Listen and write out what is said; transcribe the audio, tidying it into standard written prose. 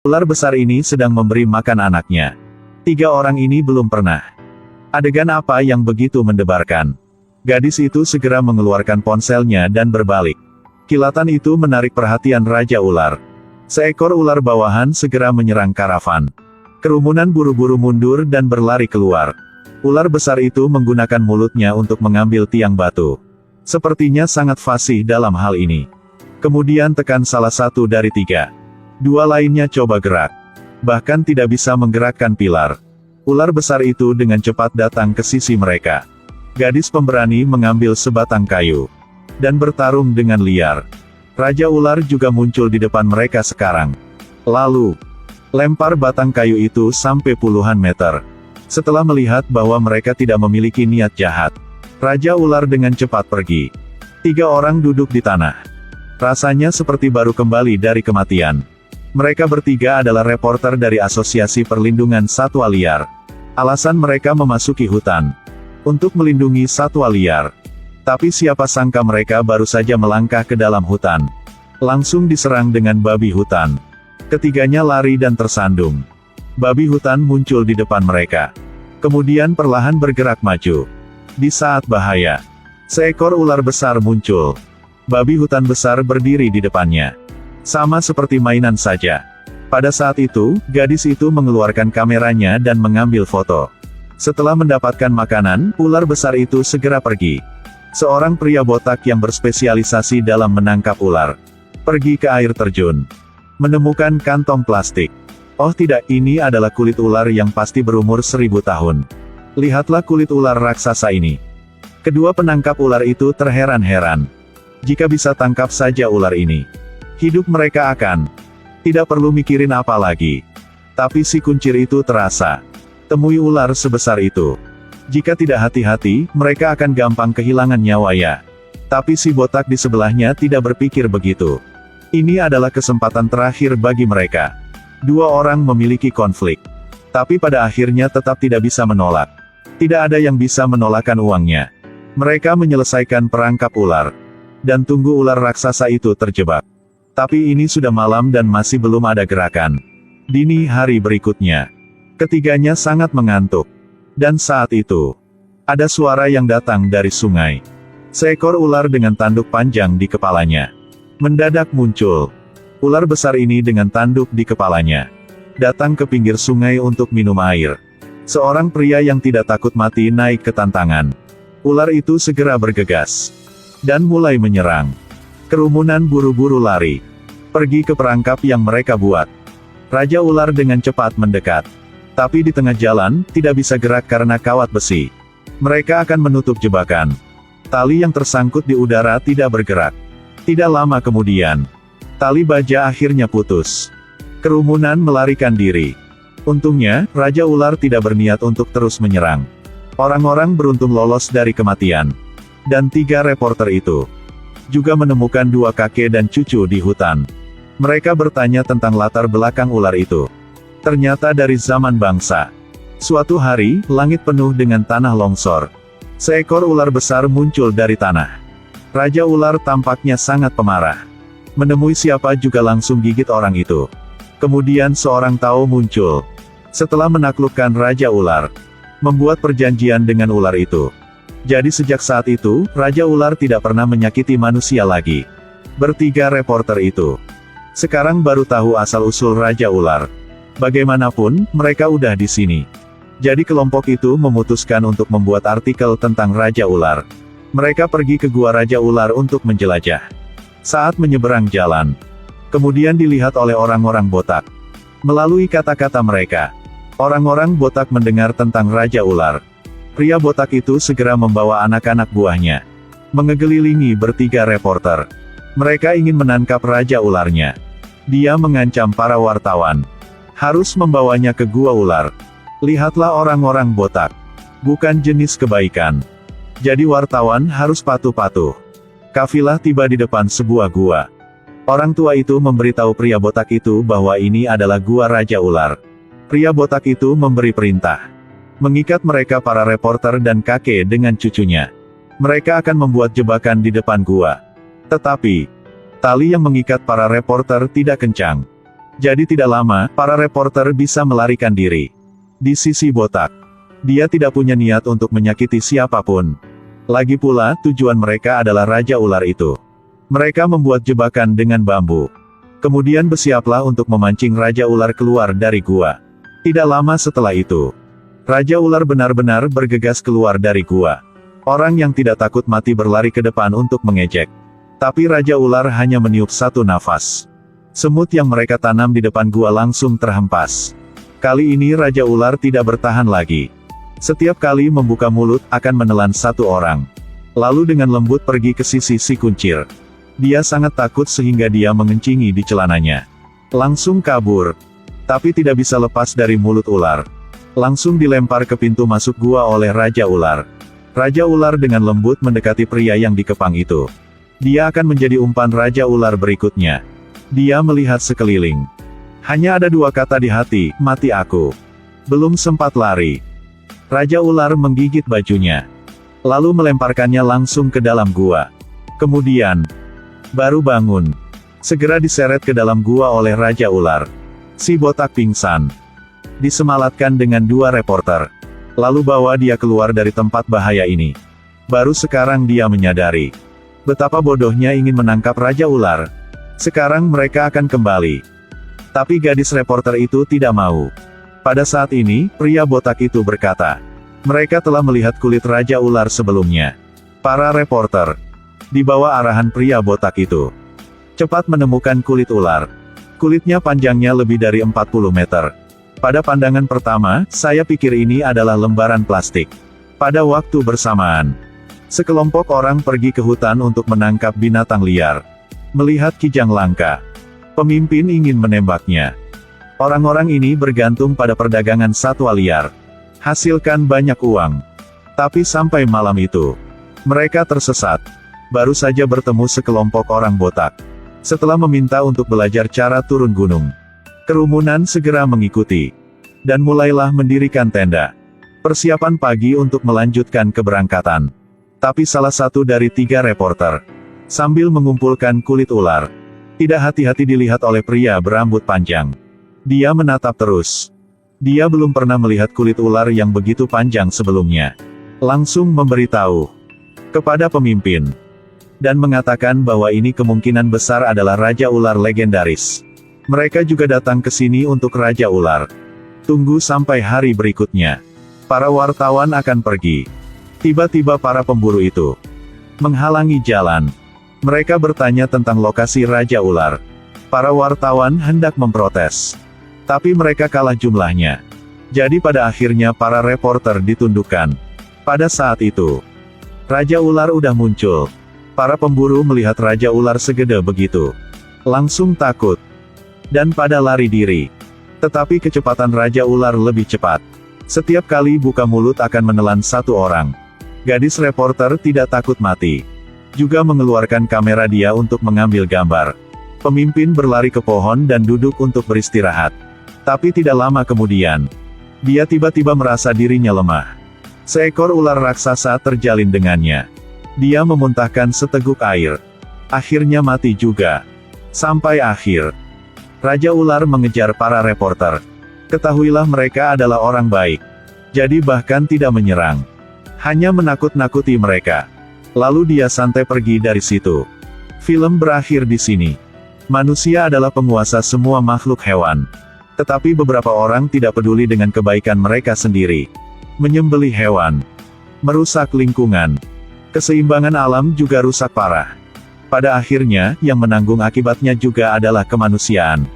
Ular besar ini sedang memberi makan anaknya. 3 orang ini belum pernah. Adegan apa yang begitu mendebarkan? Gadis itu segera mengeluarkan ponselnya dan berbalik. Kilatan itu menarik perhatian Raja Ular. Seekor ular bawahan segera menyerang karavan. Kerumunan buru-buru mundur dan berlari keluar. Ular besar itu menggunakan mulutnya untuk mengambil tiang batu. Sepertinya sangat fasih dalam hal ini. Kemudian tekan salah satu dari 3. 2 lainnya coba gerak. Bahkan tidak bisa menggerakkan pilar. Ular besar itu dengan cepat datang ke sisi mereka. Gadis pemberani mengambil sebatang kayu dan bertarung dengan liar. Raja Ular juga muncul di depan mereka sekarang. Lalu, lempar batang kayu itu sampai puluhan meter. Setelah melihat bahwa mereka tidak memiliki niat jahat, Raja Ular dengan cepat pergi. 3 orang duduk di tanah. Rasanya seperti baru kembali dari kematian. Mereka bertiga adalah reporter dari Asosiasi Perlindungan Satwa Liar. Alasan mereka memasuki hutan untuk melindungi satwa liar. Tapi siapa sangka mereka baru saja melangkah ke dalam hutan, langsung diserang dengan babi hutan. Ketiganya lari dan tersandung. Babi hutan muncul di depan mereka. Kemudian perlahan bergerak maju. Di saat bahaya, seekor ular besar muncul. Babi hutan besar berdiri di depannya. Sama seperti mainan saja. Pada saat itu, gadis itu mengeluarkan kameranya dan mengambil foto. Setelah mendapatkan makanan, ular besar itu segera pergi. Seorang pria botak yang berspesialisasi dalam menangkap ular pergi ke air terjun, menemukan kantong plastik. Oh tidak, ini adalah kulit ular yang pasti berumur 1000 tahun. Lihatlah kulit ular raksasa ini. Kedua penangkap ular itu terheran-heran. Jika bisa tangkap saja ular ini, hidup mereka akan tidak perlu mikirin apa lagi. Tapi si kuncir itu terasa. Temui ular sebesar itu. Jika tidak hati-hati, mereka akan gampang kehilangan nyawa ya. Tapi si botak di sebelahnya tidak berpikir begitu. Ini adalah kesempatan terakhir bagi mereka. 2 orang memiliki konflik. Tapi pada akhirnya tetap tidak bisa menolak. Tidak ada yang bisa menolakkan uangnya. Mereka menyelesaikan perangkap ular. Dan tunggu ular raksasa itu terjebak. Tapi ini sudah malam dan masih belum ada gerakan. Dini hari berikutnya, ketiganya sangat mengantuk. Dan saat itu, ada suara yang datang dari sungai. Seekor ular dengan tanduk panjang di kepalanya mendadak muncul. Ular besar ini dengan tanduk di kepalanya datang ke pinggir sungai untuk minum air. Seorang pria yang tidak takut mati naik ke tantangan. Ular itu segera bergegas dan mulai menyerang. Kerumunan buru-buru lari pergi ke perangkap yang mereka buat. Raja Ular dengan cepat mendekat. Tapi di tengah jalan, tidak bisa gerak karena kawat besi. Mereka akan menutup jebakan. Tali yang tersangkut di udara tidak bergerak. Tidak lama kemudian, tali baja akhirnya putus. Kerumunan melarikan diri. Untungnya, Raja Ular tidak berniat untuk terus menyerang. Orang-orang beruntung lolos dari kematian. Dan 3 reporter itu juga menemukan 2 kakek dan cucu di hutan. Mereka bertanya tentang latar belakang ular itu. Ternyata dari zaman bangsa. Suatu hari, langit penuh dengan tanah longsor. Seekor ular besar muncul dari tanah. Raja Ular tampaknya sangat pemarah. Menemui siapa juga langsung gigit orang itu. Kemudian seorang Tao muncul. Setelah menaklukkan Raja Ular, membuat perjanjian dengan ular itu. Jadi sejak saat itu, Raja Ular tidak pernah menyakiti manusia lagi. Bertiga reporter itu sekarang baru tahu asal-usul Raja Ular. Bagaimanapun, mereka udah di sini. Jadi kelompok itu memutuskan untuk membuat artikel tentang Raja Ular. Mereka pergi ke gua Raja Ular untuk menjelajah. Saat menyeberang jalan, kemudian dilihat oleh orang-orang botak. Melalui kata-kata mereka, orang-orang botak mendengar tentang Raja Ular. Pria botak itu segera membawa anak-anak buahnya mengelilingi bertiga reporter. Mereka ingin menangkap Raja Ularnya. Dia mengancam para wartawan harus membawanya ke gua ular. Lihatlah orang-orang botak. Bukan jenis kebaikan. Jadi wartawan harus patuh-patuh. Kafilah tiba di depan sebuah gua. Orang tua itu memberitahu pria botak itu bahwa ini adalah gua Raja Ular. Pria botak itu memberi perintah mengikat mereka para reporter dan kakek dengan cucunya. Mereka akan membuat jebakan di depan gua. Tetapi, tali yang mengikat para reporter tidak kencang. Jadi tidak lama, para reporter bisa melarikan diri. Di sisi botak, dia tidak punya niat untuk menyakiti siapapun. Lagi pula, tujuan mereka adalah Raja Ular itu. Mereka membuat jebakan dengan bambu. Kemudian bersiaplah untuk memancing Raja Ular keluar dari gua. Tidak lama setelah itu, Raja Ular benar-benar bergegas keluar dari gua. Orang yang tidak takut mati berlari ke depan untuk mengejek. Tapi Raja Ular hanya meniup satu nafas. Semut yang mereka tanam di depan gua langsung terhempas. Kali ini Raja Ular tidak bertahan lagi. Setiap kali membuka mulut, akan menelan satu orang. Lalu dengan lembut pergi ke sisi si kuncir. Dia sangat takut sehingga dia mengencingi di celananya. Langsung kabur. Tapi tidak bisa lepas dari mulut ular. Langsung dilempar ke pintu masuk gua oleh Raja Ular. Raja Ular dengan lembut mendekati pria yang dikepang itu. Dia akan menjadi umpan Raja Ular berikutnya. Dia melihat sekeliling. Hanya ada dua kata di hati, mati aku. Belum sempat lari. Raja Ular menggigit bajunya. Lalu melemparkannya langsung ke dalam gua. Kemudian, baru bangun. Segera diseret ke dalam gua oleh Raja Ular. Si botak pingsan. Disemalatkan dengan dua reporter. Lalu bawa dia keluar dari tempat bahaya ini. Baru sekarang dia menyadari betapa bodohnya ingin menangkap Raja Ular. Sekarang mereka akan kembali. Tapi gadis reporter itu tidak mau. Pada saat ini, pria botak itu berkata, mereka telah melihat kulit Raja Ular sebelumnya. Para reporter, di bawah arahan pria botak itu, cepat menemukan kulit ular. Kulitnya panjangnya lebih dari 40 meter. Pada pandangan pertama, saya pikir ini adalah lembaran plastik. Pada waktu bersamaan, sekelompok orang pergi ke hutan untuk menangkap binatang liar. Melihat kijang langka, pemimpin ingin menembaknya. Orang-orang ini bergantung pada perdagangan satwa liar. Hasilkan banyak uang. Tapi sampai malam itu, mereka tersesat. Baru saja bertemu sekelompok orang botak. Setelah meminta untuk belajar cara turun gunung, kerumunan segera mengikuti. Dan mulailah mendirikan tenda. Persiapan pagi untuk melanjutkan keberangkatan. Tapi salah satu dari 3 reporter, sambil mengumpulkan kulit ular, tidak hati-hati dilihat oleh pria berambut panjang. Dia menatap terus. Dia belum pernah melihat kulit ular yang begitu panjang sebelumnya. Langsung memberitahu kepada pemimpin. Dan mengatakan bahwa ini kemungkinan besar adalah Raja Ular legendaris. Mereka juga datang ke sini untuk Raja Ular. Tunggu sampai hari berikutnya. Para wartawan akan pergi. Tiba-tiba para pemburu itu menghalangi jalan. Mereka bertanya tentang lokasi Raja Ular. Para wartawan hendak memprotes. Tapi mereka kalah jumlahnya. Jadi pada akhirnya para reporter ditundukkan. Pada saat itu, Raja Ular udah muncul. Para pemburu melihat Raja Ular segede begitu, langsung takut. Dan pada lari diri. Tetapi kecepatan Raja Ular lebih cepat. Setiap kali buka mulut akan menelan satu orang. Gadis reporter tidak takut mati. Juga mengeluarkan kamera dia untuk mengambil gambar. Pemimpin berlari ke pohon dan duduk untuk beristirahat. Tapi tidak lama kemudian, dia tiba-tiba merasa dirinya lemah. Seekor ular raksasa terjalin dengannya. Dia memuntahkan seteguk air. Akhirnya mati juga. Sampai akhir, Raja Ular mengejar para reporter. Ketahuilah mereka adalah orang baik. Jadi bahkan tidak menyerang. Hanya menakut-nakuti mereka. Lalu dia santai pergi dari situ. Film berakhir di sini. Manusia adalah penguasa semua makhluk hewan. Tetapi beberapa orang tidak peduli dengan kebaikan mereka sendiri. Menyembelih hewan. Merusak lingkungan. Keseimbangan alam juga rusak parah. Pada akhirnya, yang menanggung akibatnya juga adalah kemanusiaan.